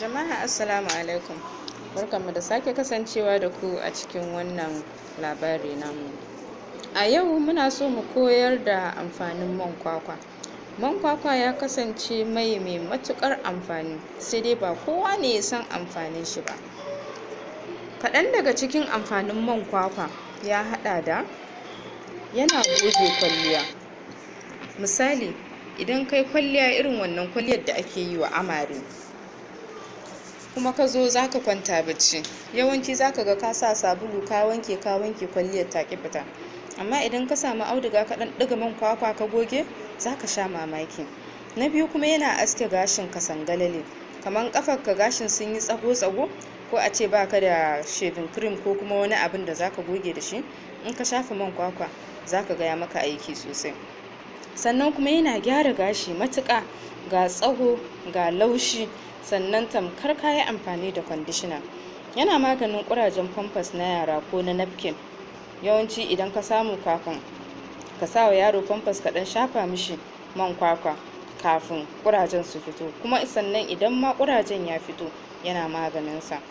Jama'a assalamu alaikum, barkanmu da sake kasancewa da ku a cikin wannan labari namu. A yau muna so mu koyar da amfanin man kwakwa. Man kwakwa ya kasance mai matuƙar amfani, sai dai ba kowa ne ya san amfanin shi ba. Kaɗan daga cikin amfanin man kwakwa ya haɗa da yana goge kwalliya. Misali, idan kai kwalliya irin wannan kwalliyar da ake yi wa amare, kuma ka zo za ka kwanta bacci, yawanci za ka ga ka sa sabulu ka wanke kwalliyar ta ƙi fita. Amma idan ka samu auduga ka ɗan ɗiga man kwakwa ka goge, za ka sha mamaki. Na biyu kuma yana aske gashin ka sangalale, kamar ƙafarka gashin sun yi tsago-tsago, ko a ce baka da shaving cream ko kuma wani abin da za ka goge da shi, in ka shafa man kwakwa za ka ga ya maka aiki sosai. Sannan kuma yana gyara gashi matuƙa, ga tsaho ga laushi, sannan tamkar ka yi amfani da kwandishina. Yana maganin ƙurajen famfas na yara ko na napkin. Yawanci idan ka samu kafin ka sa wa yaro famfas ka ɗan shafa mishi man kwakwa kafin ƙurajen su fito, kuma sannan idan ma ƙurajen ya fito yana maganinsa.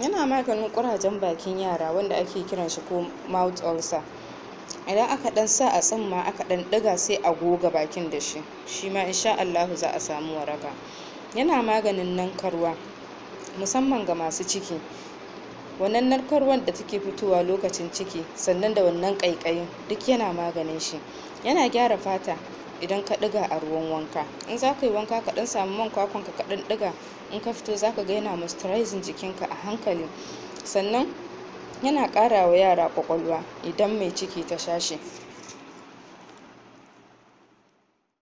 Yana maganin ƙurajen bakin yara wanda ake kiran shi ko mouth ulcer. Idan aka ɗan sa a tsumma aka ɗan ɗiga sai a goga bakin da shi, shi ma insha Allahu za a samu waraka. Yana maganin nankarwa, musamman ga masu ciki. Wannan narkarwar da take fitowa lokacin ciki, sannan da wannan ƙaiƙayin, duk yana maganin shi. Yana gyara fata idan ka ɗiga a ruwan wanka. In za ka yi wanka ka ɗan samu man kwakwanka ka ɗan ɗiga, in ka fito za ka ga yana moisturizing jikinka a hankali. Sannan yana ƙara wa yara ƙwaƙwalwa idan mai ciki ta sha shi.